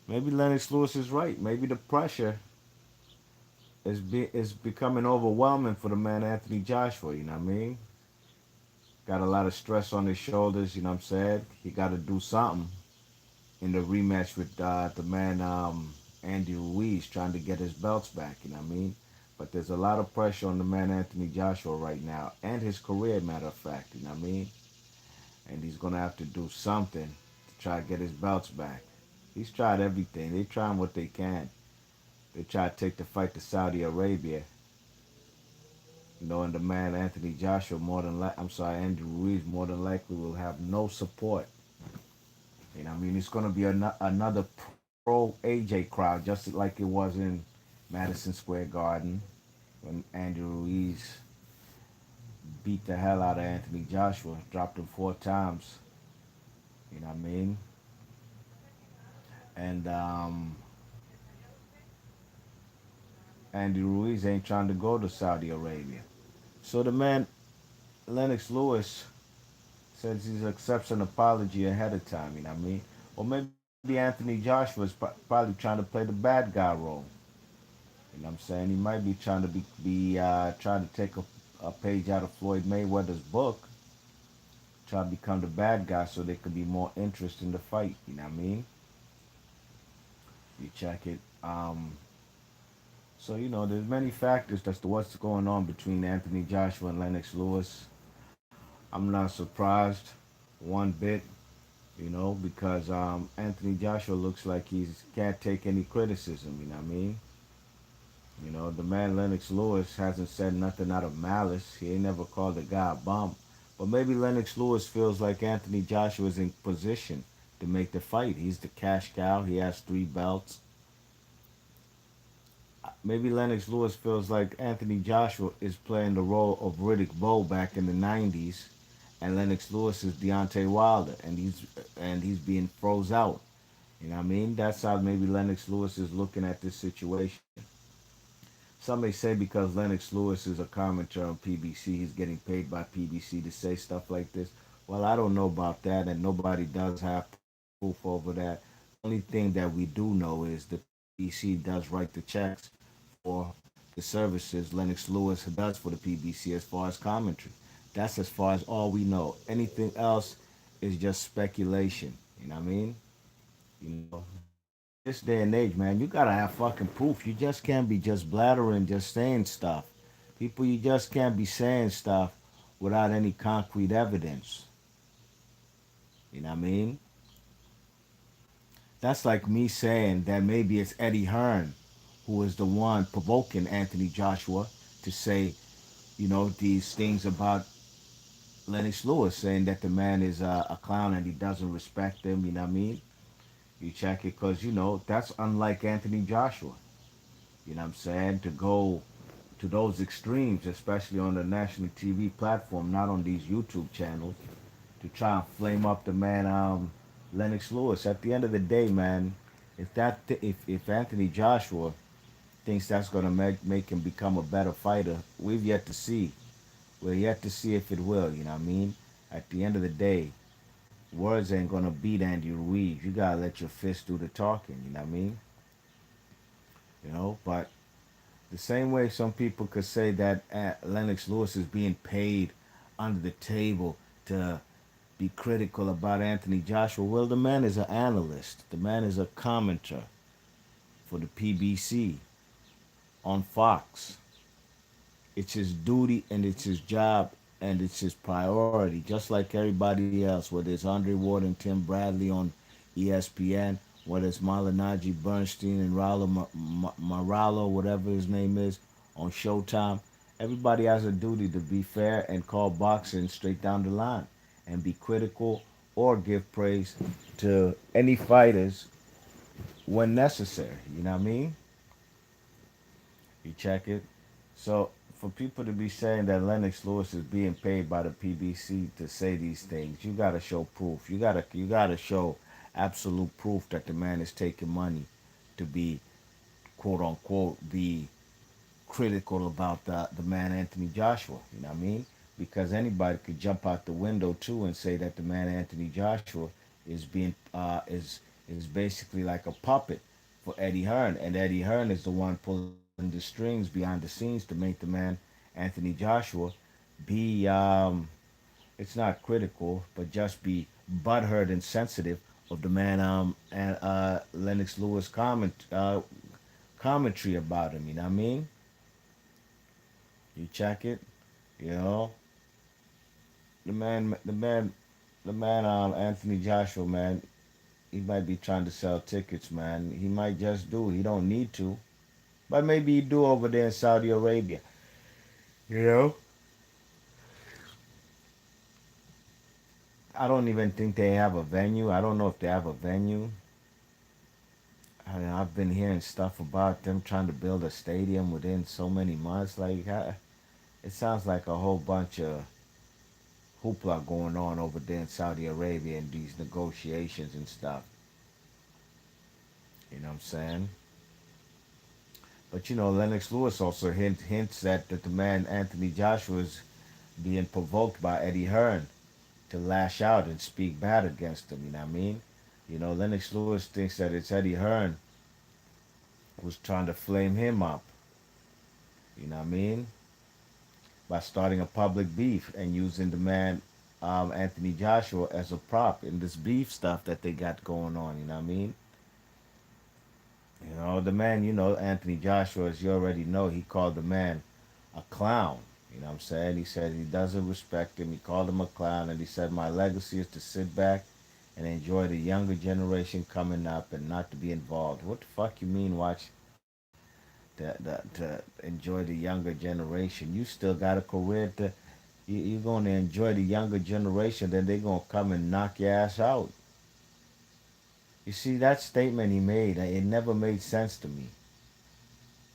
Maybe Lennox Lewis is right. Maybe the pressure is becoming overwhelming for the man Anthony Joshua. You know what I mean? Got a lot of stress on his shoulders. You know what I'm saying? He got to do something in the rematch with the man Andy Ruiz, trying to get his belts back. You know what I mean? But there's a lot of pressure on the man Anthony Joshua right now, and his career, matter of fact. You know what I mean? And he's gonna have to do something to try to get his belts back. He's tried everything. They're trying what they can. They try to take the fight to Saudi Arabia. You know, and the man Anthony Joshua I'm sorry, Andy Ruiz more than likely will have no support. You know, what I mean, it's gonna be another pro AJ crowd, just like it was in Madison Square Garden when Andy Ruiz beat the hell out of Anthony Joshua, dropped him 4 times. You know what I mean? And Andy Ruiz ain't trying to go to Saudi Arabia. So the man Lennox Lewis says he accepts an apology ahead of time. You know what I mean? Or maybe Anthony Joshua is probably trying to play the bad guy role. You know what I'm saying? He might be trying to trying to take a page out of Floyd Mayweather's book, try to become the bad guy so there could be more interest in the fight. You know what I mean? You check it. So you know, there's many factors as to what's going on between Anthony Joshua and Lennox Lewis. I'm not surprised one bit, you know, because Anthony Joshua looks like he's can't take any criticism. You know what I mean? You know, the man Lennox Lewis hasn't said nothing out of malice. He ain't never called a guy a bum. But maybe Lennox Lewis feels like Anthony Joshua is in position to make the fight. He's the cash cow. He has 3 belts. Maybe Lennox Lewis feels like Anthony Joshua is playing the role of Riddick Bowe back in the '90s, and Lennox Lewis is Deontay Wilder, and he's being froze out. You know what I mean? That's how maybe Lennox Lewis is looking at this situation. Some may say because Lennox Lewis is a commentator on PBC, he's getting paid by PBC to say stuff like this. Well, I don't know about that, and nobody does have proof over that. The only thing that we do know is the PBC does write the checks for the services Lennox Lewis does for the PBC as far as commentary. That's as far as all we know. Anything else is just speculation. You know what I mean? You know, in this day and age, man, you gotta have fucking proof. You just can't be just blathering, just saying stuff. People, you just can't be saying stuff without any concrete evidence. You know what I mean? That's like me saying that maybe it's Eddie Hearn who is the one provoking Anthony Joshua to say, you know, these things about Lennox Lewis, saying that the man is a clown and he doesn't respect him. You know what I mean? You check it because, you know, that's unlike Anthony Joshua. You know what I'm saying? To go to those extremes, especially on the national TV platform, not on these YouTube channels, to try and flame up the man Lennox Lewis. At the end of the day, man, if Anthony Joshua thinks that's gonna make him become a better fighter, we've yet to see. We're yet to see if it will. You know what I mean? At the end of the day, words ain't gonna beat Andy Ruiz. You gotta let your fist do the talking. You know what I mean? You know, but the same way some people could say that Lennox Lewis is being paid under the table to be critical about Anthony Joshua. Well, the man is an analyst. The man is a commentator for the PBC on Fox. It's his duty and it's his job and it's his priority, just like everybody else, whether it's Andre Ward and Tim Bradley on ESPN, whether it's Malinaji Bernstein and Maralo, whatever his name is, on Showtime. Everybody has a duty to be fair and call boxing straight down the line and be critical or give praise to any fighters when necessary. You know what I mean? You check it. So for people to be saying that Lennox Lewis is being paid by the PBC to say these things, you gotta show proof. You gotta show absolute proof that the man is taking money to be quote unquote be critical about the man Anthony Joshua. You know what I mean? Because anybody could jump out the window too and say that the man Anthony Joshua is It's basically like a puppet for Eddie Hearn, and Eddie Hearn is the one pulling the strings behind the scenes to make the man Anthony Joshua be it's not critical, but just be butthurt and sensitive of the man and Lennox Lewis commentary about him. You know what I mean? You check it. You know the man, the man, the man. Anthony Joshua, man. He might be trying to sell tickets, man. He might just do. He don't need to, but maybe he do over there in Saudi Arabia. You know, I don't even think they have a venue. I don't know if they have a venue. I mean, I've been hearing stuff about them trying to build a stadium within so many months. It sounds like a whole bunch of hoopla going on over there in Saudi Arabia and these negotiations and stuff. You know what I'm saying? But Lennox Lewis also hints that the man Anthony Joshua is being provoked by Eddie Hearn to lash out and speak bad against him. You know what I mean? Lennox Lewis thinks that it's Eddie Hearn who's trying to flame him up. You know what I mean? By starting a public beef and using the man Anthony Joshua as a prop in this beef stuff that they got going on. You know what I mean? The man, Anthony Joshua, as you already know, he called the man a clown. You know what I'm saying? He said he doesn't respect him. He called him a clown, and he said, my legacy is to sit back and enjoy the younger generation coming up and not to be involved. What the fuck you mean watch to enjoy the younger generation? You still got a career you're going to enjoy the younger generation, then they're going to come and knock your ass out. You see, that statement he made, it never made sense to me.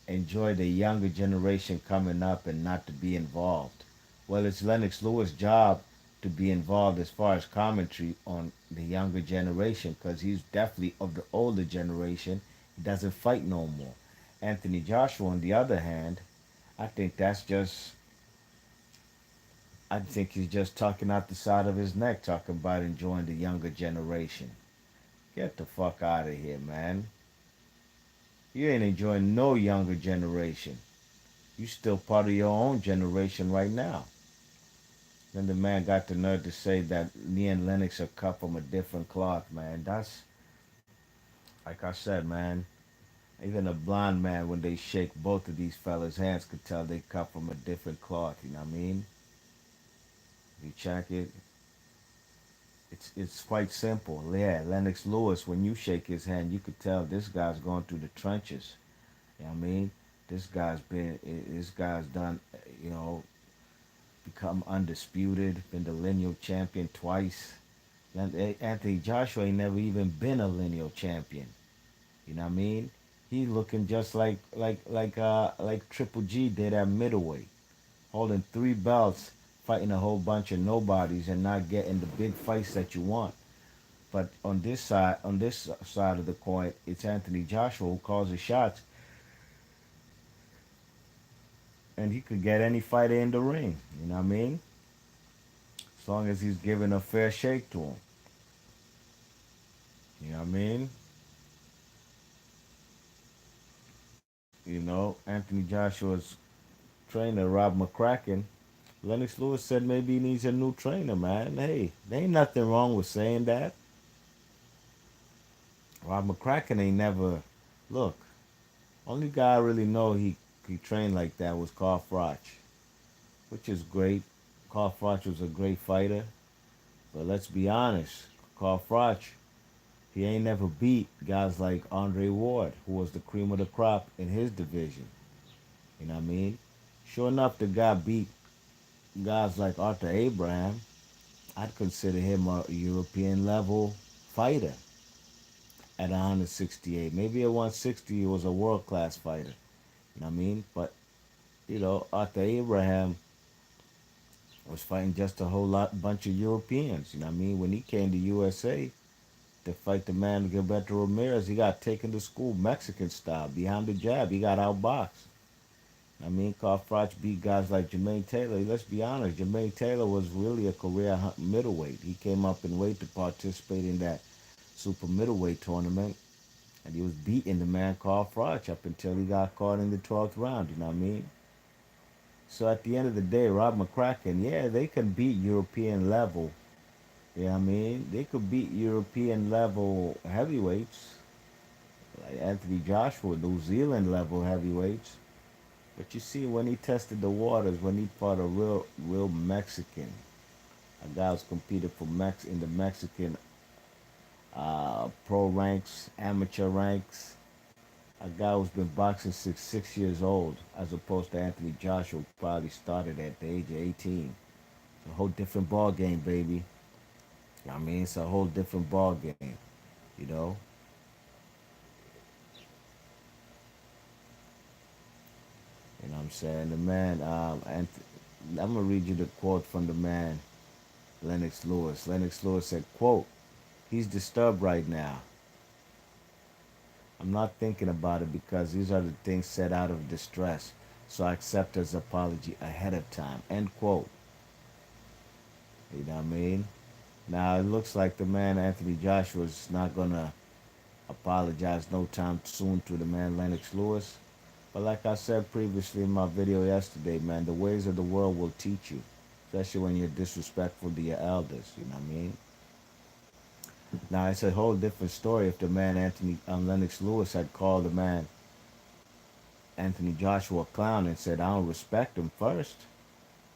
Enjoy the younger generation coming up and not to be involved. Well, it's Lennox Lewis' job to be involved as far as commentary on the younger generation because he's definitely of the older generation. He doesn't fight no more. Anthony Joshua, on the other hand, I think that's just, I think he's just talking out the side of his neck, talking about enjoying the younger generation. Get the fuck out of here, man. You ain't enjoying no younger generation. You still part of your own generation right now. Then the man got the nerve to say that me and Lennox are cut from a different cloth, man. That's like I said, man. Even a blind man, when they shake both of these fellas' hands, could tell they cut from a different cloth. You know what I mean? You check it. It's quite simple. Yeah, Lennox Lewis, when you shake his hand, you could tell this guy's going through the trenches. You know what I mean? This guy's done, you know, become undisputed, been the lineal champion twice. Anthony Joshua ain't never even been a lineal champion. You know what I mean? He looking just like Triple G did at middleweight, holding three belts, fighting a whole bunch of nobodies and not getting the big fights that you want. But on this side of the coin, it's Anthony Joshua who calls the shots, and he could get any fighter in the ring. You know what I mean? As long as he's given a fair shake to him. You know what I mean? Anthony Joshua's trainer, Rob McCracken, Lennox Lewis said maybe he needs a new trainer, man. Hey, there ain't nothing wrong with saying that. Rob McCracken ain't never look. Only guy I really know he trained like that was Carl Froch, which is great. Carl Froch was a great fighter, but let's be honest, Carl Froch, he ain't never beat guys like Andre Ward, who was the cream of the crop in his division. You know what I mean? Sure enough, the guy beat guys like Arthur Abraham. I'd consider him a European level fighter at 168. Maybe at 160 he was a world class fighter. You know what I mean? But Arthur Abraham was fighting just a whole bunch of Europeans. You know what I mean? When he came to USA to fight the man Gilberto Ramirez, he got taken to school Mexican style, behind the jab. He got outboxed. I mean, Carl Froch beat guys like Jermaine Taylor. Let's be honest, Jermaine Taylor was really a career middleweight. He came up in weight to participate in that super middleweight tournament, and he was beating the man Carl Froch up until he got caught in the 12th round. You know what I mean? So at the end of the day, Rob McCracken, yeah, they could beat European level. You know what I mean? They could beat European level heavyweights like Anthony Joshua, New Zealand level heavyweights. But you see, when he tested the waters, when he fought a real Mexican, a guy who's competed for Mex in the Mexican pro ranks, amateur ranks, a guy who's been boxing since 6 years old, as opposed to Anthony Joshua, who probably started at the age of 18. It's a whole different ball game, baby. I mean, it's a whole different ball game. You know, you know what I'm saying? The man, and I'm gonna read you the quote from the man, Lennox Lewis. Lennox Lewis said, "Quote: He's disturbed right now. I'm not thinking about it because these are the things said out of distress. So I accept his apology ahead of time." End quote. You know what I mean? Now it looks like the man Anthony Joshua is not gonna apologize no time soon to the man Lennox Lewis. But like I said previously in my video yesterday, man, the ways of the world will teach you, especially when you're disrespectful to your elders. You know what I mean? Now it's a whole different story if the man Anthony Lennox Lewis had called the man Anthony Joshua a clown and said, "I don't respect him first."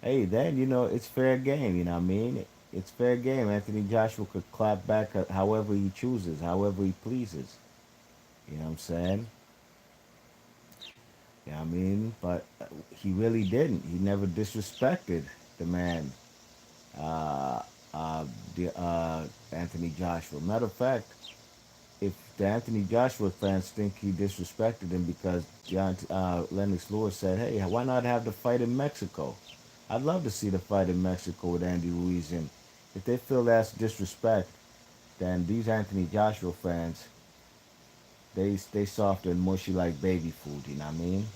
Hey, then it's fair game. You know what I mean? It's fair game. Anthony Joshua could clap back however he chooses, however he pleases. You know what I'm saying? You know what I mean? But he really didn't. He never disrespected the man, uh, uh, Anthony Joshua. Matter of fact, if the Anthony Joshua fans think he disrespected him because Lennox Lewis said, "Hey, why not have the fight in Mexico?" I'd love to see the fight in Mexico with Andy Ruiz. And if they feel that's disrespect, then these Anthony Joshua fans, they soft and mushy like baby food. You know what I mean?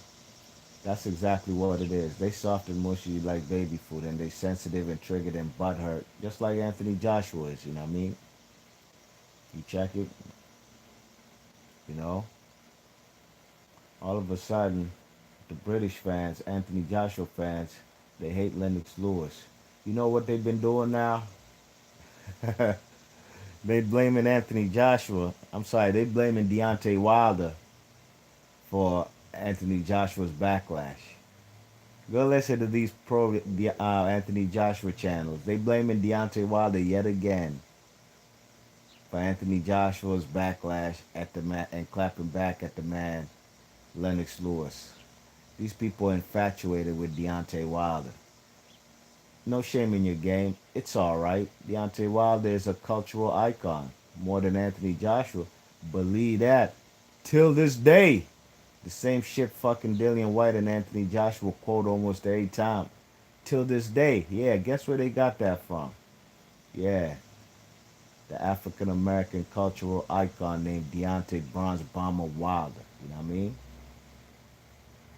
That's exactly what it is. They soft and mushy like baby food, and they sensitive and triggered and butthurt, just like Anthony Joshua is. You know what I mean? You check it, you know. All of a sudden, the British fans, Anthony Joshua fans, they hate Lennox Lewis. You know what they've been doing now? They blaming Anthony Joshua. I'm sorry, they blaming Deontay Wilder for Anthony Joshua's backlash. Go listen to these Anthony Joshua channels. They blaming Deontay Wilder yet again for Anthony Joshua's backlash at the man and clapping back at the man Lennox Lewis. These people are infatuated with Deontay Wilder. No shame in your game. It's all right. Deontay Wilder is a cultural icon more than Anthony Joshua. Believe that. Till this day, the same shit fucking Dillian White and Anthony Joshua quote almost every time. Till this day, yeah. Guess where they got that from? Yeah, the African American cultural icon named Deontay Bronze Bomber Wilder. You know what I mean?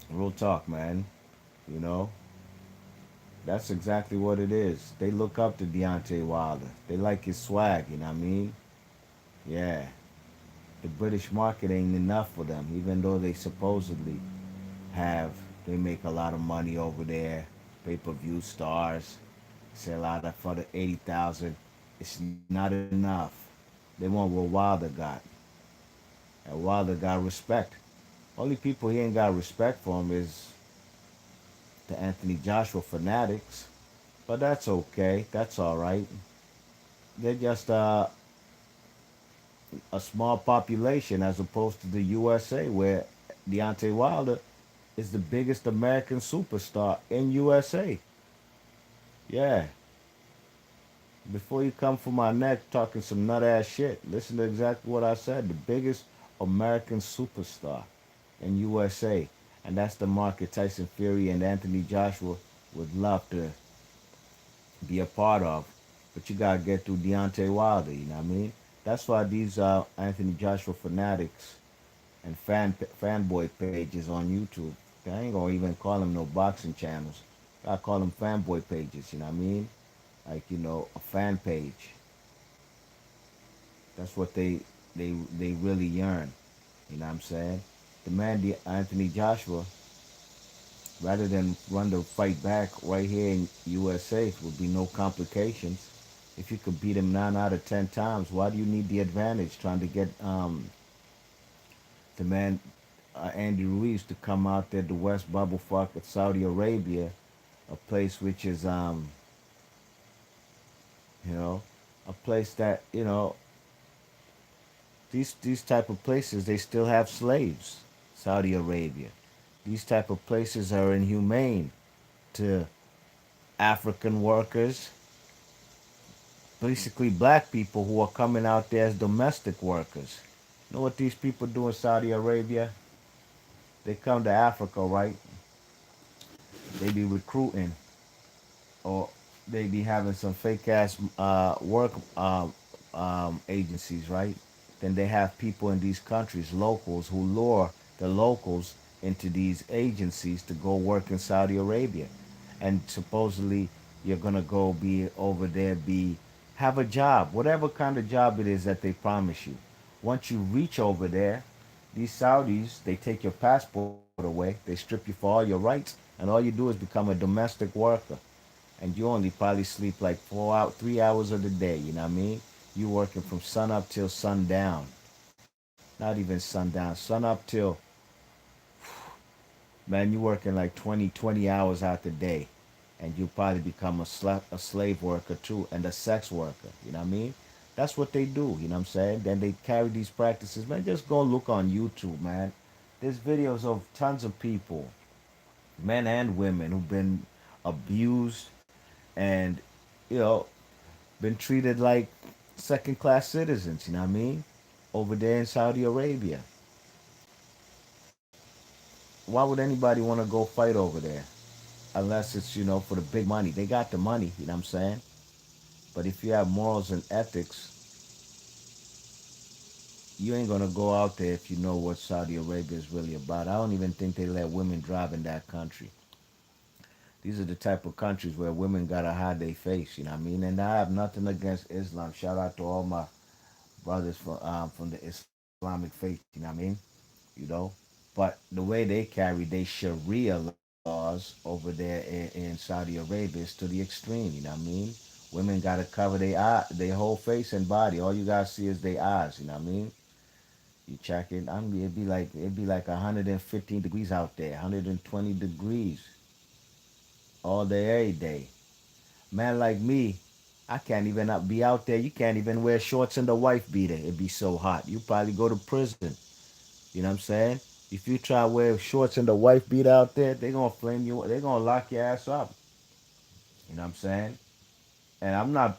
Real talk, man. You know, that's exactly what it is. They look up to Deontay Wilder. They like his swag. You know what I mean? Yeah. The British market ain't enough for them, even though they supposedly have. They make a lot of money over there. Pay-per-view stars sell out for the 80,000. It's not enough. They want what Wilder got, and Wilder got respect. Only people he ain't got respect for him is the Anthony Joshua fanatics, but that's okay. That's all right. They're just a small population as opposed to the USA, where Deontay Wilder is the biggest American superstar in USA. Yeah. Before you come for my neck talking some nut ass shit, listen to exactly what I said. The biggest American superstar in USA. And that's the market Tyson Fury and Anthony Joshua would love to be a part of. But you gotta get through Deontay Wilder, you know what I mean? That's why these Anthony Joshua fanatics and fanboy pages on YouTube, I ain't gonna even call them no boxing channels. I call them fanboy pages, you know what I mean? Like, a fan page. That's what they really yearn. You know what I'm saying? The man, Anthony Joshua, rather than run the fight back right here in USA, would be no complications. If you could beat him 9 out of 10 times, why do you need the advantage trying to get the man Andy Ruiz to come out there, the West Bubble fuck at Saudi Arabia, a place which is you know, a place that these type of places they still have slaves. Saudi Arabia, these type of places are inhumane to African workers, basically black people who are coming out there as domestic workers. You know what these people do in Saudi Arabia? They come to Africa, right? They be recruiting, or they be having some fake ass work agencies, right? Then they have people in these countries, locals, who lure the locals into these agencies to go work in Saudi Arabia, and supposedly you're gonna go be over there, be have a job, whatever kind of job it is that they promise you. Once you reach over there, these Saudis, they take your passport away, they strip you for all your rights, and all you do is become a domestic worker, and you only probably sleep like 4 out 3 hours of the day. You know what I mean? You working from sun up till sundown. Not even sundown. Sun up till, man, you working like 20 hours out the day, and you probably become a slave worker too, and a sex worker. You know what I mean? That's what they do. You know what I'm saying? Then they carry these practices. Man, just go look on YouTube, man. There's videos of tons of people, men and women, who've been abused and, you know, been treated like second class citizens, you know what I mean? Over there in Saudi Arabia. Why would anybody want to go fight over there? Unless it's, for the big money. They got the money, you know what I'm saying? But if you have morals and ethics, you ain't gonna go out there if you know what Saudi Arabia is really about. I don't even think they let women drive in that country. These are the type of countries where women gotta hide their face, you know what I mean? And I have nothing against Islam. Shout out to all my brothers from the Islamic faith, you know what I mean? You know, but the way they carry their Sharia laws over there in Saudi Arabia is to the extreme. You know what I mean? Women gotta cover their whole face and body. All you gotta see is their eyes. You know what I mean? You check it. It'd be like 115 degrees out there, 120 degrees all day, every day. Man like me, I can't even be out there. You can't even wear shorts and a wife beater. It'd be so hot. You probably go to prison. You know what I'm saying? If you try to wear shorts and the wife beat out there, they gonna flame you. They gonna lock your ass up. You know what I'm saying? And I'm not.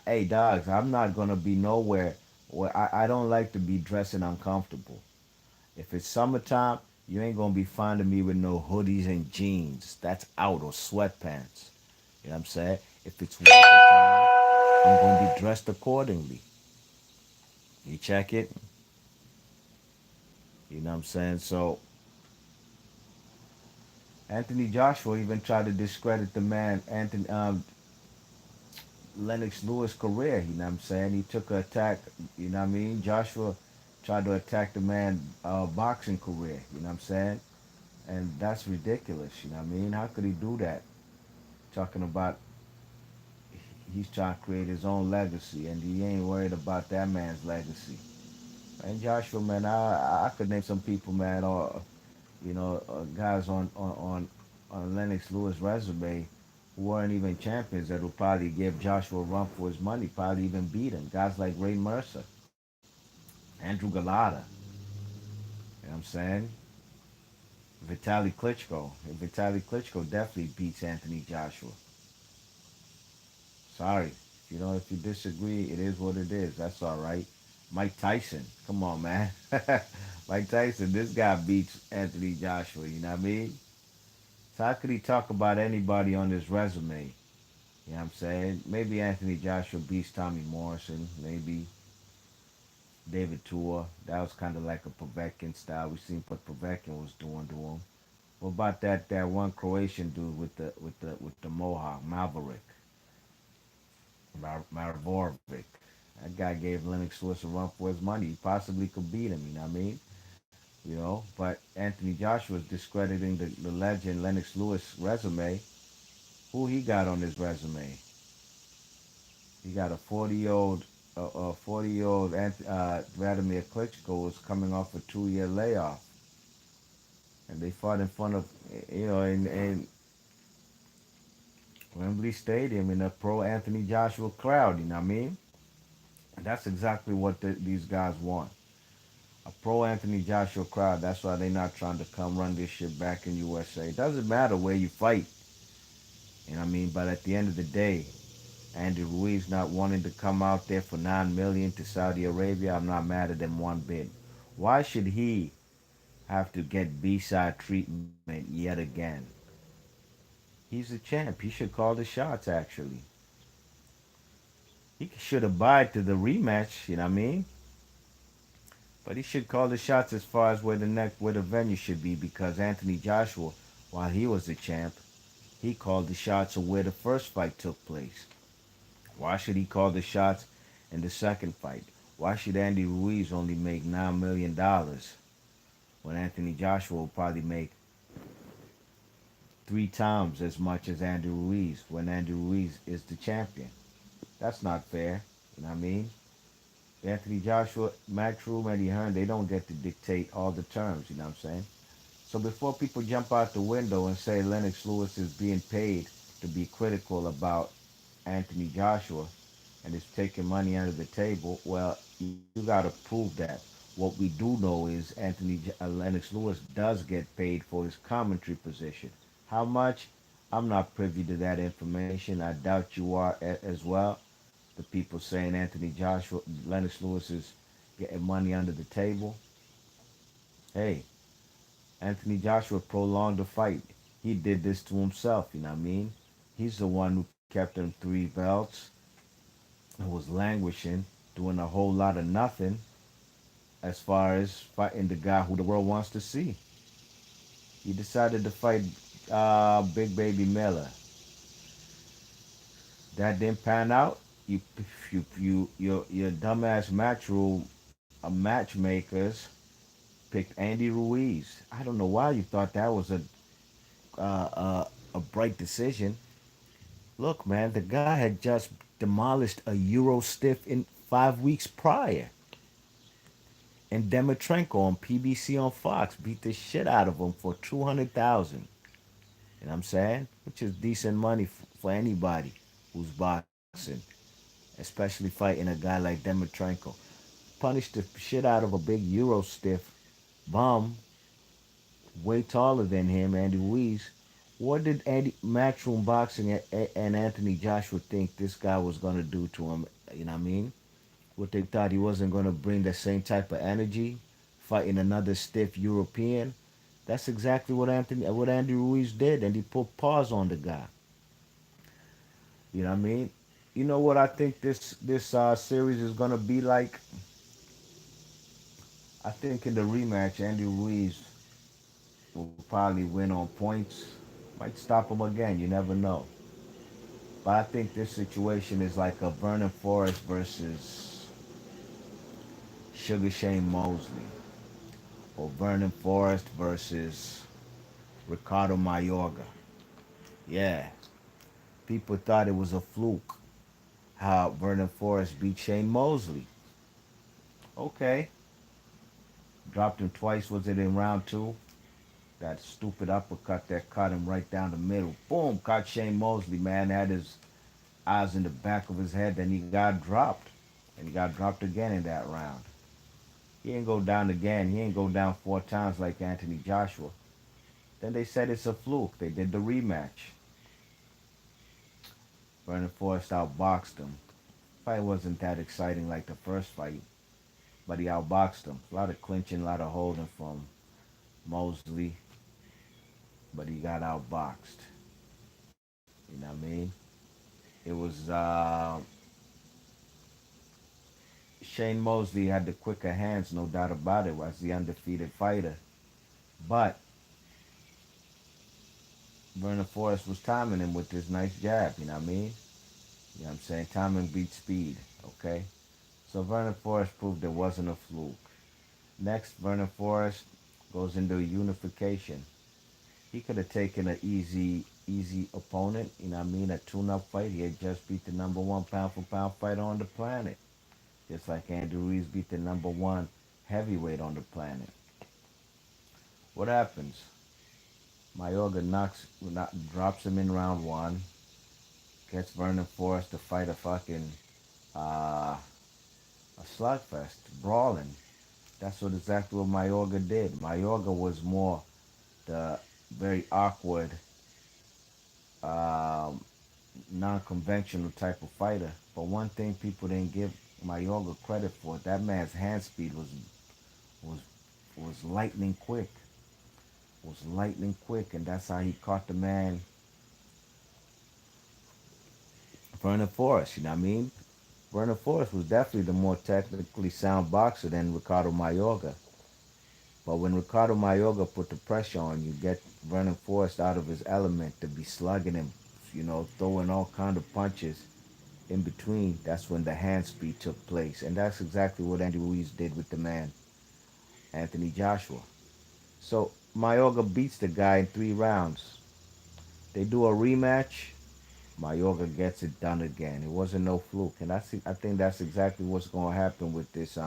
Hey dogs, I'm not gonna be nowhere where I don't like to be dressing uncomfortable. If it's summertime, you ain't gonna be finding me with no hoodies and jeans. That's out, or sweatpants. You know what I'm saying? If it's wintertime, I'm gonna be dressed accordingly. You check it. You know what I'm saying? So Anthony Joshua even tried to discredit the man Anthony Lennox Lewis' career. You know what I'm saying? He took an attack. You know what I mean? Joshua tried to attack the man boxing career. You know what I'm saying? And that's ridiculous. You know what I mean? How could he do that? Talking about he's trying to create his own legacy, and he ain't worried about that man's legacy. And Joshua, man, I could name some people, man, or guys on Lennox Lewis' resume who weren't even champions that would probably give Joshua a run for his money, probably even beat him. Guys like Ray Mercer, Andrew Galata, you know what I'm saying? Vitaly Klitschko. Vitaly Klitschko definitely beats Anthony Joshua. Sorry. If you disagree, it is what it is. That's all right. Mike Tyson. Come on, man. Mike Tyson, this guy beats Anthony Joshua, you know what I mean? So how could he talk about anybody on his resume? You know what I'm saying? Maybe Anthony Joshua beats Tommy Morrison. Maybe David Tua. That was kind of like a Povetkin style. We seen what Povetkin was doing to him. What about that one Croatian dude with the mohawk, Maverick, Marvovic? That guy gave Lennox Lewis a run for his money. He possibly could beat him, you know what I mean? But Anthony Joshua is discrediting the legend Lennox Lewis resume. Who he got on his resume? He got a 40-year-old, a 40-year-old Vladimir Klitschko was coming off a 2-year layoff, and they fought in front of, in Wembley Stadium in a pro Anthony Joshua crowd. You know what I mean? And that's exactly what these guys want. A pro Anthony Joshua crowd. That's why they're not trying to come run this shit back in USA. It doesn't matter where you fight. You know what I mean? But at the end of the day, Andy Ruiz not wanting to come out there for 9 million to Saudi Arabia, I'm not mad at them one bit. Why should he have to get B-side treatment yet again? He's a champ. He should call the shots. Actually, he should abide to the rematch. You know what I mean? But he should call the shots as far as where the venue should be, because Anthony Joshua, while he was the champ, he called the shots of where the first fight took place. Why should he call the shots in the second fight? Why should Andy Ruiz only make $9 million when Anthony Joshua will probably make 3 times as much as Andy Ruiz when Andy Ruiz is the champion? That's not fair. You know what I mean? Anthony Joshua, Matchroom, Eddie Hearn, they don't get to dictate all the terms. You know what I'm saying? So before people jump out the window and say Lennox Lewis is being paid to be critical about Anthony Joshua and is taking money under the table, well, you got to prove that. What we do know is Lennox Lewis does get paid for his commentary position. How much? I'm not privy to that information. I doubt you are as well. The people saying Lennox Lewis is getting money under the table. Hey, Anthony Joshua prolonged the fight. He did this to himself, you know what I mean? He's the one who kept them 3 belts and was languishing, doing a whole lot of nothing as far as fighting the guy who the world wants to see. He decided to fight Big Baby Miller. That didn't pan out. Your dumbass matchmakers picked Andy Ruiz. I don't know why you thought that was a bright decision. Look, man, the guy had just demolished a Euro stiff in 5 weeks prior. And Demetrenko on PBC on Fox beat the shit out of him for 200,000. You know what I'm saying? Which is decent money for anybody who's boxing, especially fighting a guy like Demetrenko. Punished the shit out of a big Euro stiff bum, way taller than him, Andy Ruiz. What did Matchroom Boxing and Anthony Joshua think this guy was gonna do to him? You know what I mean? What they thought he wasn't gonna bring the same type of energy, fighting another stiff European. That's exactly what Andy Ruiz did, and he put pause on the guy. You know what I mean? You know what I think this series is gonna be like? I think in the rematch, Andy Ruiz will probably win on points. Might stop him again. You never know. But I think this situation is like a Vernon Forrest versus Sugar Shane Mosley, or Vernon Forrest versus Ricardo Mayorga. Yeah, people thought it was a fluke how Vernon Forrest beat Shane Mosley. Okay, dropped him twice. Was it in round two? That stupid uppercut that cut him right down the middle. Boom, caught Shane Mosley, man. Had his eyes in the back of his head. Then he got dropped. And he got dropped again in that round. He ain't go down again. He ain't go down 4 times like Anthony Joshua. Then they said it's a fluke. They did the rematch. Vernon Forrest outboxed him. Fight wasn't that exciting like the first fight, but he outboxed him. A lot of clinching, a lot of holding from Mosley, but he got outboxed. You know what I mean? It was Shane Mosley had the quicker hands, no doubt about it, was the undefeated fighter. But Vernon Forrest was timing him with this nice jab, you know what I mean? You know what I'm saying? Timing beats speed, okay? So Vernon Forrest proved it wasn't a fluke. Next, Vernon Forrest goes into unification. He could have taken an easy opponent, you know what I mean, a tune-up fight. He had just beat the number one pound-for-pound fighter on the planet. Just like Andy Ruiz beat the number one heavyweight on the planet. What happens? Mayorga drops him in round one, gets Vernon Forrest to fight a fucking uh, a slugfest, brawling. That's what exactly what Mayorga did. Mayorga was more the very awkward, um, non-conventional type of fighter. But one thing people didn't give Mayorga credit for, that man's hand speed was was lightning quick. Was lightning quick, and that's how he caught the man Vernon Forrest. You know what I mean? Vernon Forrest was definitely the more technically sound boxer than Ricardo Mayorga. But when Ricardo Mayorga put the pressure on you, get Vernon Forrest out of his element to be slugging him, throwing all kind of punches in between, that's when the hand speed took place. And that's exactly what Andy Ruiz did with the man, Anthony Joshua. So Mayorga beats the guy in 3 rounds. They do a rematch. Mayorga gets it done again. It wasn't no fluke. And I think that's exactly what's going to happen with this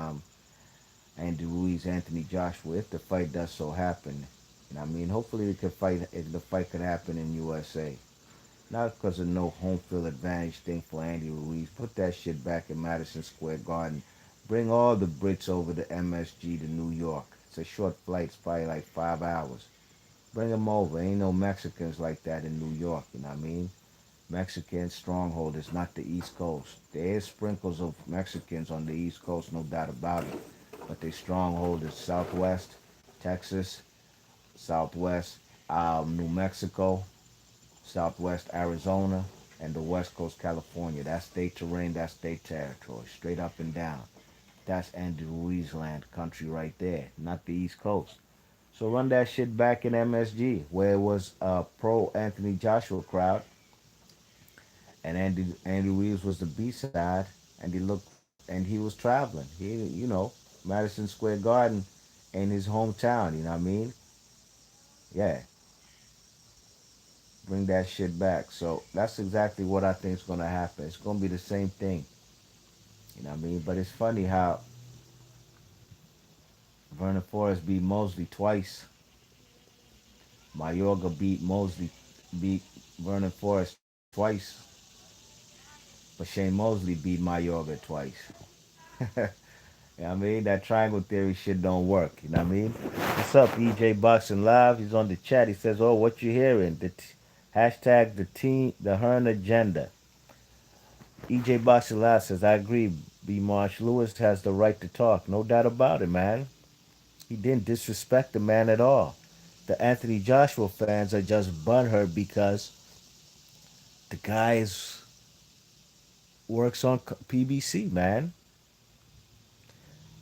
Andy Ruiz, Anthony Joshua, if the fight does so happen. And I mean, hopefully the fight could happen in USA. Not because of no home field advantage thing for Andy Ruiz. Put that shit back in Madison Square Garden. Bring all the Brits over to MSG to New York. It's a short flight. It's probably like 5 hours. Bring them over. Ain't no Mexicans like that in New York. You know what I mean? Mexican stronghold is not the East Coast. There is sprinkles of Mexicans on the East Coast, no doubt about it. But their stronghold is Southwest Texas, Southwest New Mexico, Southwest Arizona, and the West Coast California. That's their terrain, that's their territory, straight up and down. That's Andy Ruiz land country right there, not the East Coast. So run that shit back in MSG, where it was a pro Anthony Joshua crowd, and Andy Ruiz was the B side, and he was traveling. Madison Square Garden in his hometown. You know what I mean? Yeah, bring that shit back. So that's exactly what I think is gonna happen. It's gonna be the same thing. You know what I mean? But it's funny how Vernon Forrest beat Mosley twice. Mayorga beat Vernon Forrest twice, but Shane Mosley beat Mayorga twice. You know what I mean? That triangle theory shit don't work. You know what I mean? What's up, EJ Boxing Live? He's on the chat. He says, "Oh, what you hearing? Hashtag the Hearn agenda." EJ Boxing Live says, "I agree. B. Marsh Lewis has the right to talk. No doubt about it, man. He didn't disrespect the man at all. The Anthony Joshua fans are just butthurt because the guy works on PBC, man.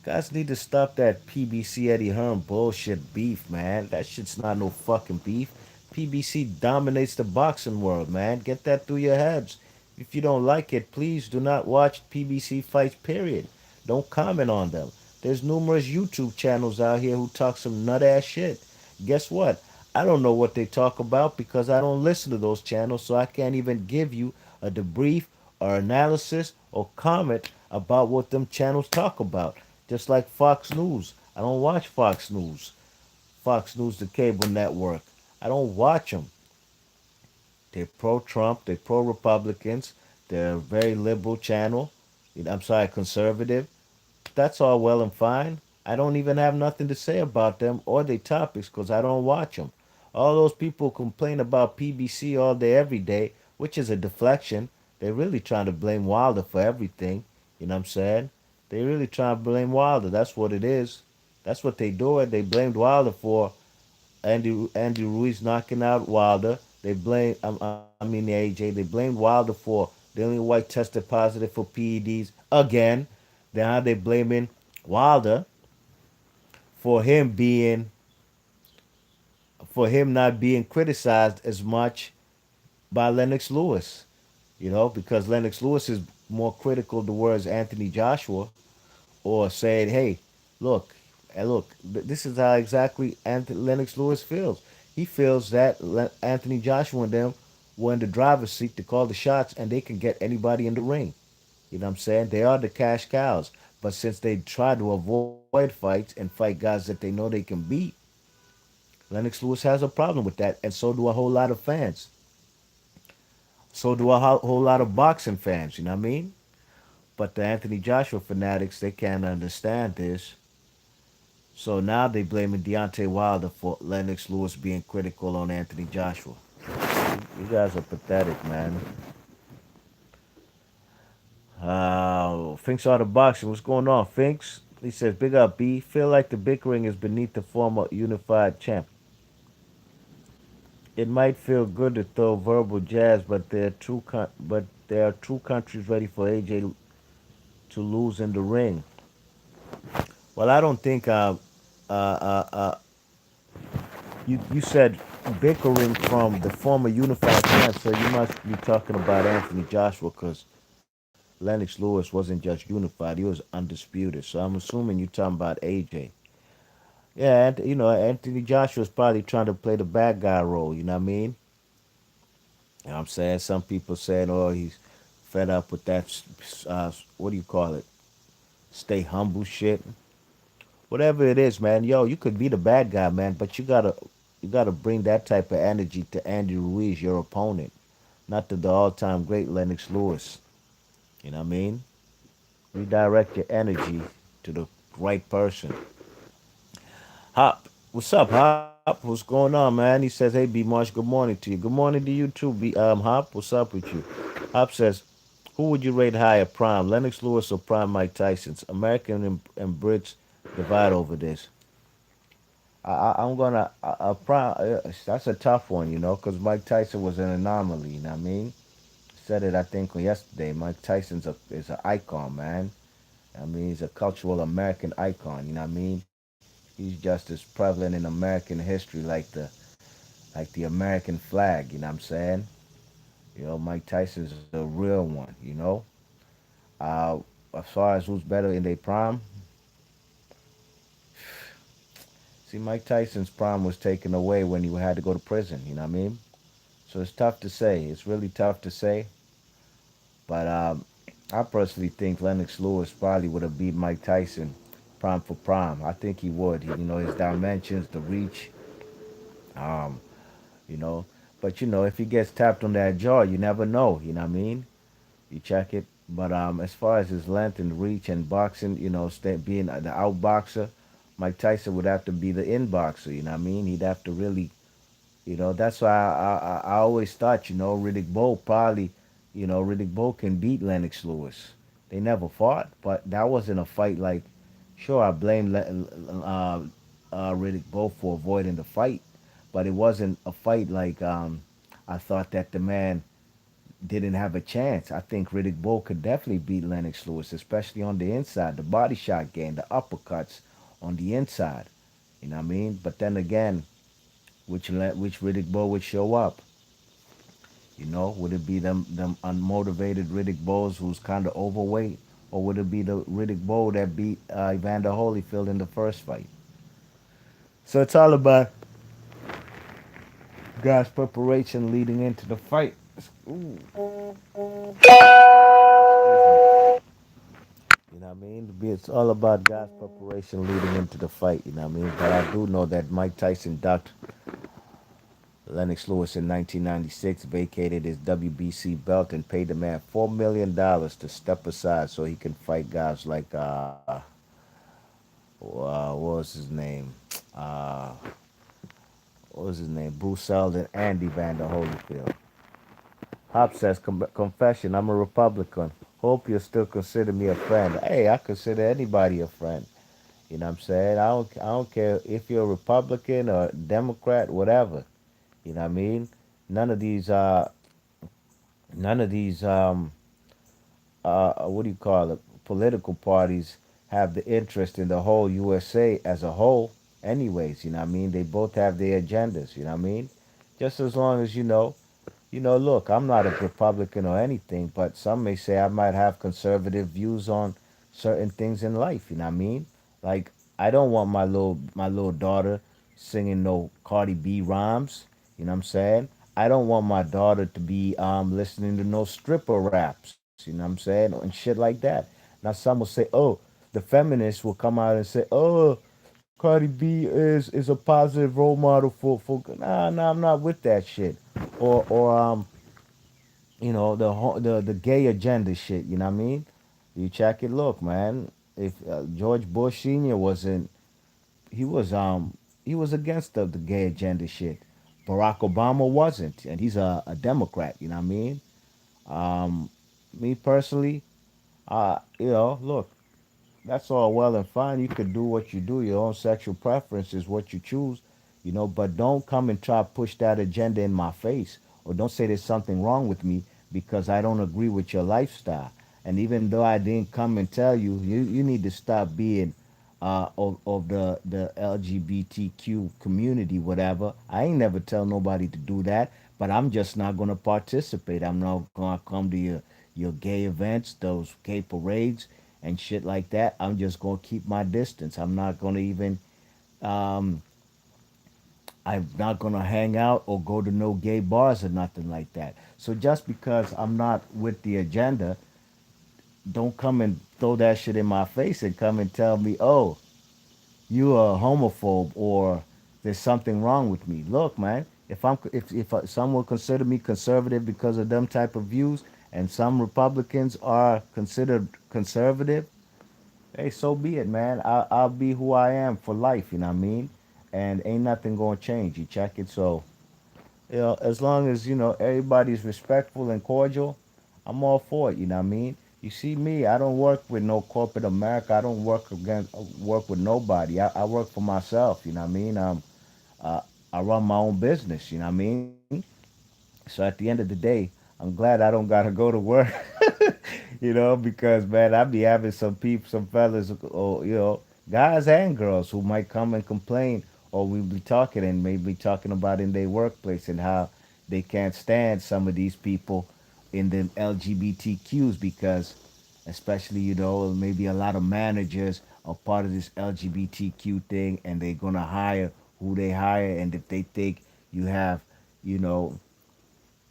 Guys need to stop that PBC Eddie Hearn bullshit beef, man. That shit's not no fucking beef. PBC dominates the boxing world, man. Get that through your heads. If you don't like it, please do not watch PBC fights, period. Don't comment on them. There's numerous YouTube channels out here who talk some nut ass shit. Guess what? I don't know what they talk about because I don't listen to those channels, so I can't even give you a debrief or analysis or comment about what them channels talk about. Just like Fox News. I don't watch Fox News. Fox News, the cable network. I don't watch them. They're pro Trump, they're pro Republicans, they're a very liberal channel. I'm sorry, conservative. That's all well and fine. I don't even have nothing to say about them or their topics because I don't watch them. All those people complain about PBC all day, every day, which is a deflection. They're really trying to blame Wilder for everything. You know what I'm saying? They really trying to blame Wilder. That's what it is. That's what they do. It. They blamed Wilder for Andy Ruiz knocking out Wilder. They blame I mean the AJ. They blamed Wilder for the only white tested positive for PEDs again. Now they blaming Wilder for him not being criticized as much by Lennox Lewis. Because Lennox Lewis is more critical towards Anthony Joshua. or saying, "Hey, look, this is how exactly Anthony Lennox Lewis feels. He feels that Anthony Joshua and them were in the driver's seat to call the shots, and they can get anybody in the ring. You know what I'm saying? They are the cash cows. But since they try to avoid fights and fight guys that they know they can beat, Lennox Lewis has a problem with that, and so do a whole lot of fans. So do a whole lot of boxing fans. You know what I mean? But the Anthony Joshua fanatics, they can't understand this. So now they blaming Deontay Wilder for Lennox Lewis being critical on Anthony Joshua. You guys are pathetic, man. Finks out of boxing. What's going on, Finks? He says, "Big up, B. Feel like the bickering is beneath the former unified champ. It might feel good to throw verbal jabs, but there are two countries ready for AJ to lose in the ring." Well, I don't think. Uh, uh, you said bickering from the former unified champ, so you must be talking about Anthony Joshua, because Lennox Lewis wasn't just unified; he was undisputed. So I'm assuming you're talking about AJ. Yeah, and Anthony Joshua's probably trying to play the bad guy role. You know what I mean? You know what I'm saying? Some people saying, "Oh, he's fed up with that." What do you call it? Stay humble shit. Whatever it is, man. Yo, you could be the bad guy, man, but you gotta bring that type of energy to Andy Ruiz, your opponent, not to the all-time great Lennox Lewis. You know what I mean? Redirect your energy to the right person. Hop, what's up, Hop? What's going on, man? He says, "Hey, B Marsh, good morning to you. Good morning to you too, Hop. What's up with you?" Hop says, "Who would you rate higher, Prime, Lennox Lewis or Prime Mike Tyson's? American and Brits divide over this." I'm gonna that's a tough one, because Mike Tyson was an anomaly. You know what I mean? Said it, I think, yesterday. Mike Tyson's is an icon, man. I mean, he's a cultural American icon. You know what I mean? He's just as prevalent in American history like the American flag. You know what I'm saying? Mike Tyson's a real one. Uh, as far as who's better in their prime, see, Mike Tyson's prime was taken away when he had to go to prison. You know what I mean? So it's tough to say. It's really tough to say. But I personally think Lennox Lewis probably would have beat Mike Tyson prime for prime. I think he would. His dimensions, the reach, um, you know. But if he gets tapped on that jaw, you never know. You know what I mean? You check it. But as far as his length and reach and boxing, being the outboxer, Mike Tyson would have to be the in boxer. You know what I mean? He'd have to really. That's why I always thought, Riddick Bowe probably, Riddick Bowe can beat Lennox Lewis. They never fought, but that wasn't a fight like, sure, I blame Riddick Bowe for avoiding the fight, but it wasn't a fight like I thought that the man didn't have a chance. I think Riddick Bowe could definitely beat Lennox Lewis, especially on the inside, the body shot game, the uppercuts on the inside. You know what I mean? But then again, which Riddick Bowe would show up. Would it be them unmotivated Riddick Bows who's kind of overweight, or would it be the Riddick Bowe that beat Evander Holyfield in the first fight? So it's all about guys' preparation leading into the fight. Ooh, you know what I mean? It's all about guys' preparation leading into the fight. You know what I mean? But I do know that Mike Tyson ducked Lennox Lewis in 1996, vacated his WBC belt and paid the man $4 million to step aside so he can fight guys like what was his name? Uh, what was his name? Bruce Seldon and Evander Holyfield. Hop says, confession, I'm a Republican. Hope you'll still consider me a friend. Hey, I consider anybody a friend. You know what I'm saying? I don't care if you're a Republican or Democrat, whatever. You know what I mean? None of these none of these what do you call it, political parties have the interest in the whole USA as a whole. Anyways, you know what I mean? They both have their agendas. You know what I mean? Just as long as look, I'm not a Republican or anything, but some may say I might have conservative views on certain things in life. You know what I mean? Like I don't want my little daughter singing no Cardi B rhymes. You know what I'm saying? I don't want my daughter to be listening to no stripper raps. You know what I'm saying? And shit like that. Now some will say, oh, the feminists will come out and say, oh, Cardi B is a positive role model for. Nah, I'm not with that shit. Or the gay agenda shit. You know what I mean? You check it. Look, man. If George Bush Senior wasn't, he was he was against the gay agenda shit. Barack Obama wasn't, and he's a Democrat. You know what I mean? Um, Me personally, look, that's all well and fine. You could do what you do. Your own sexual preference is what you choose, but don't come and try to push that agenda in my face. Or don't say there's something wrong with me because I don't agree with your lifestyle. And even though I didn't come and tell you, you need to stop being of the LGBTQ community, whatever. I ain't never tell nobody to do that, but I'm just not gonna participate. I'm not gonna come to your gay events, those gay parades and shit like that. I'm just gonna keep my distance. I'm not gonna even um I'm not gonna hang out or go to no gay bars or nothing like that. So just because I'm not with the agenda, don't come and throw that shit in my face and come and tell me, oh, you a homophobe or there's something wrong with me. Look, man, if some will consider me conservative because of them type of views, and some Republicans are considered conservative, hey, so be it, man. I'll be who I am for life. You know what I mean? And ain't nothing gonna change. You check it. So as long as everybody's respectful and cordial, I'm all for it. You know what I mean? You see me, I don't work with no corporate America. I don't work with nobody. I work for myself. You know what I mean? Uh, I run my own business. You know what I mean? So at the end of the day, I'm glad I don't gotta go to work. Because man, I be having some people, some fellas, or guys and girls who might come and complain, or we be talking and maybe talking about in their workplace and how they can't stand some of these people in the LGBTQs because, especially maybe a lot of managers are part of this LGBTQ thing, and they're gonna hire who they hire, and if they think you have, you know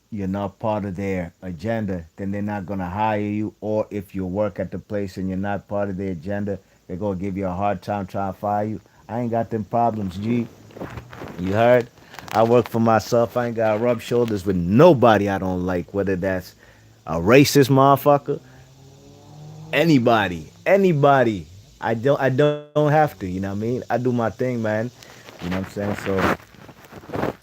you're not part of their agenda, then they're not gonna hire you. Or if you work at the place and you're not part of their agenda, they're gonna give you a hard time trying to fire you. I ain't got them problems, G. You heard? I work for myself. I ain't got to rub shoulders with nobody I don't like, whether that's a racist motherfucker, anybody. I don't have to. You know what I mean? I do my thing, man. You know what I'm saying? So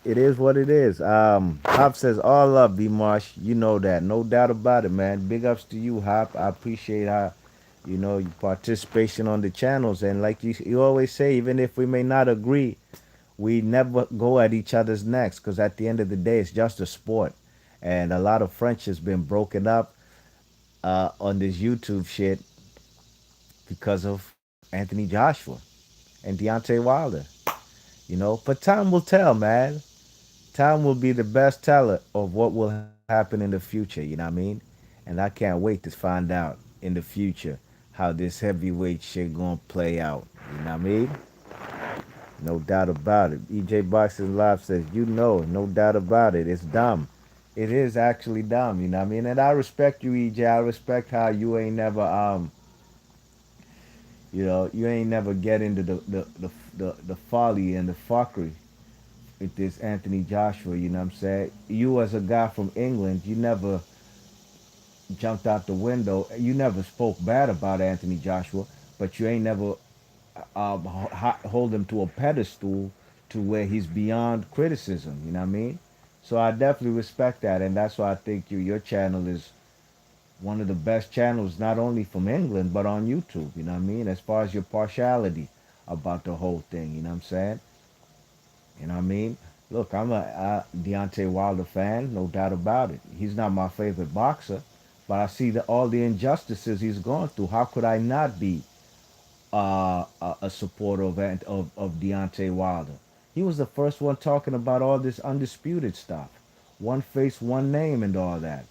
it is what it is. Hop says all love, B Marsh. You know that, no doubt about it, man. Big ups to you, Hop. I appreciate how your participation on the channels, and like you always say, even if we may not agree, we never go at each other's necks, because at the end of the day, it's just a sport, and a lot of friendships been broken up on this YouTube shit because of Anthony Joshua and Deontay Wilder. But time will tell, man. Time will be the best teller of what will happen in the future, you know what I mean? And I can't wait to find out in the future how this heavyweight shit gonna play out. You know what I mean? No doubt about it. EJ Boxing Live says, no doubt about it. It's dumb. It is actually dumb, you know what I mean? And I respect you, EJ. I respect how you ain't never you ain't never get into the folly and the fuckery with this Anthony Joshua, you know what I'm saying? You as a guy from England, you never jumped out the window. You never spoke bad about Anthony Joshua, but you ain't never hold him to a pedestal to where he's beyond criticism, you know what I mean? So I definitely respect that, and that's why I think your channel is one of the best channels, not only from England, but on YouTube, you know what I mean? As far as your partiality about the whole thing, you know what I'm saying? You know what I mean? Look, I'm a Deontay Wilder fan, no doubt about it. He's not my favorite boxer, but I see all the injustices he's gone through. How could I not be a supporter of Deontay Wilder? He was the first one talking about all this undisputed stuff, one face, one name, and all that.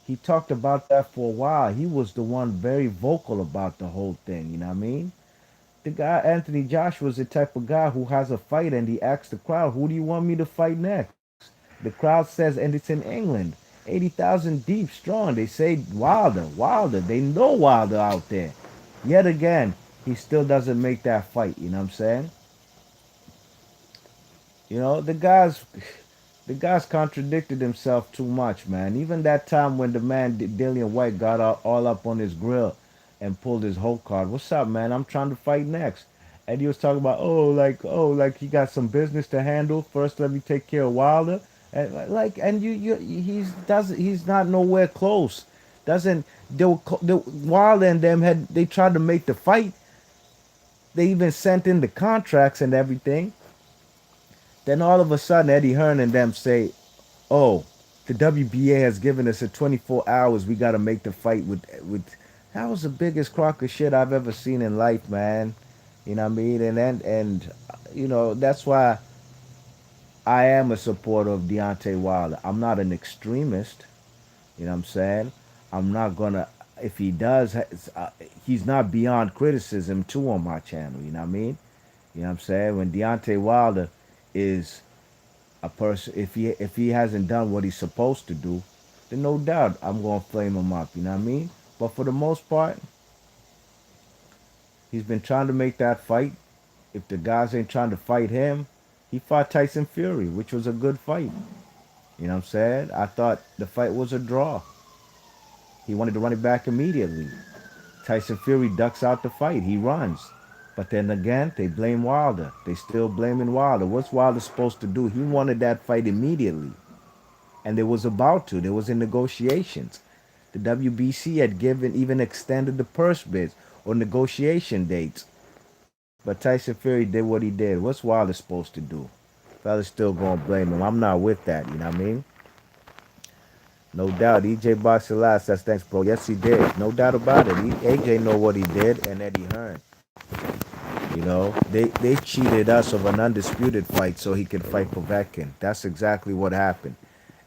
He talked about that for a while. He was the one very vocal about the whole thing. You know what I mean? The guy Anthony Joshua is the type of guy who has a fight and he asks the crowd, "Who do you want me to fight next?" The crowd says, and it's in England, 80,000 deep, strong. They say Wilder, Wilder. They know Wilder out there. Yet again, he still doesn't make that fight. You know what I'm saying? You know, the guy's contradicted himself too much, man. Even that time when the man Dillian White got all up on his grill and pulled his whole card. What's up, man? I'm trying to fight next. And he was talking about, like he got some business to handle. First, let me take care of Wilder. And and he's not nowhere close. Doesn't the Wilder and them had they tried to make the fight. They even sent in the contracts and everything. Then all of a sudden, Eddie Hearn and them say, "Oh, the WBA has given us a 24 hours. We got to make the fight with." That was the biggest crock of shit I've ever seen in life, man. You know what I mean? That's why I am a supporter of Deontay Wilder. I'm not an extremist. You know what I'm saying? I'm not gonna. If he does, he's not beyond criticism too on my channel. You know what I mean? You know what I'm saying? When Deontay Wilder is a person, if he hasn't done what he's supposed to do, then no doubt I'm gonna flame him up. You know what I mean? But for the most part, he's been trying to make that fight. If the guys ain't trying to fight him, he fought Tyson Fury, which was a good fight. You know what I'm saying? I thought the fight was a draw. He wanted to run it back immediately. Tyson Fury ducks out the fight. He runs. But then again, they blame Wilder. They still blaming Wilder. What's Wilder supposed to do? He wanted that fight immediately. And they was about to. There was in negotiations. The WBC had given even extended the purse bids or negotiation dates. But Tyson Fury did what he did. What's Wilder supposed to do? Fellas still gonna blame him. I'm not with that, you know what I mean? No doubt. EJ Boxer says thanks, bro. Yes, he did. No doubt about it. AJ know what he did, and Eddie Hearn. They cheated us of an undisputed fight so he could fight Povetkin. That's exactly what happened.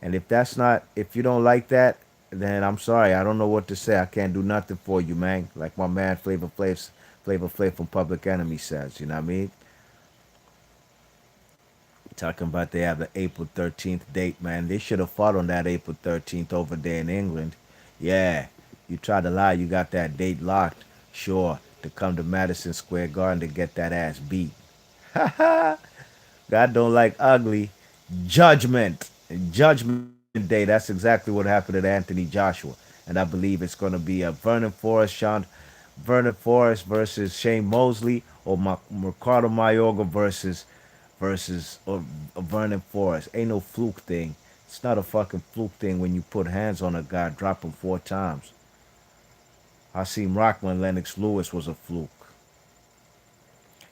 And if you don't like that, then I'm sorry. I don't know what to say. I can't do nothing for you, man. Like my man Flavor Flav from Public Enemy says. You know what I mean? Talking about they have the April 13th date, man. They should have fought on that April 13th over there in England. Yeah, you tried to lie. You got that date locked. Sure, to come to Madison Square Garden to get that ass beat. God don't like ugly. Judgment. Judgment Day. That's exactly what happened to Anthony Joshua. And I believe it's going to be a Vernon Forrest versus Shane Mosley or Ricardo Mayorga versus Vernon Forrest. Ain't no fluke thing. It's not a fucking fluke thing when you put hands on a guy, drop him 4 times. I seen Rockman Lennox Lewis was a fluke.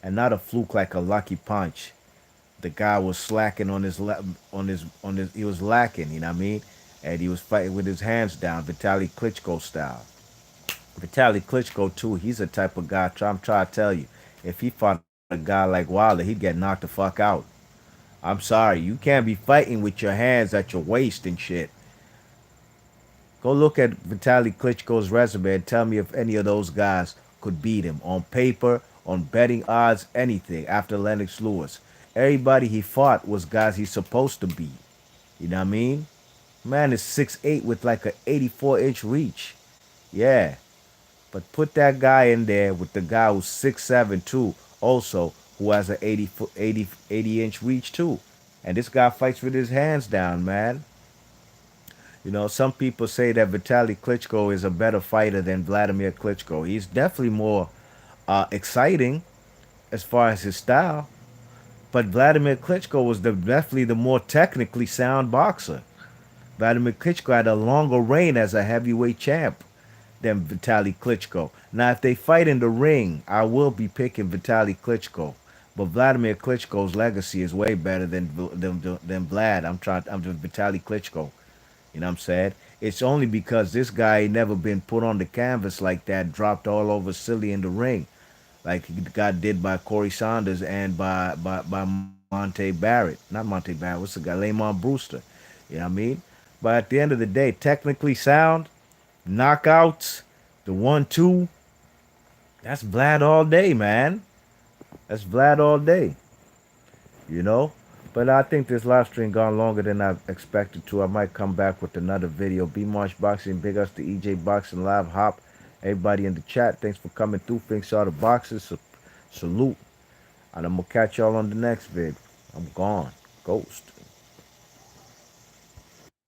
And not a fluke like a lucky punch. The guy was slacking on his he was lacking, you know what I mean? And he was fighting with his hands down, Vitaly Klitschko style. Vitaly Klitschko too, he's a type of guy. I'm trying to tell you, if he fought a guy like Wilder, he'd get knocked the fuck out. I'm sorry, you can't be fighting with your hands at your waist and shit. Go look at Vitaly Klitschko's resume and tell me if any of those guys could beat him on paper, on betting odds, anything after Lennox Lewis. Everybody he fought was guys he's supposed to beat. You know what I mean? Man is 6'8" with like a 84-inch reach. Yeah. But put that guy in there with the guy who's 6'7" too, also, who has an 80-inch reach too. And this guy fights with his hands down, man. Some people say that Vitaly Klitschko is a better fighter than Vladimir Klitschko. He's definitely more exciting as far as his style. But Vladimir Klitschko was definitely the more technically sound boxer. Vladimir Klitschko had a longer reign as a heavyweight champ than Vitaly Klitschko. Now, if they fight in the ring, I will be picking Vitaly Klitschko. But Vladimir Klitschko's legacy is way better than Vlad. I'm just Vitaly Klitschko. You know what I'm saying? It's only because this guy ain't never been put on the canvas like that, dropped all over silly in the ring, like he got did by Corey Saunders and by Monte Barrett. Not Monte Barrett. What's the guy? Lamont Brewster. You know what I mean? But at the end of the day, technically sound, knockouts, the 1-2, that's Vlad all day, man. That's Vlad all day, you know? But I think this live stream gone longer than I expected to. I might come back with another video. B Marsh Boxing, big ups to EJ Boxing Live Hop. Everybody in the chat, thanks for coming through. Thanks all the boxes. Salute. And I'm gonna catch y'all on the next vid. I'm gone. Ghost.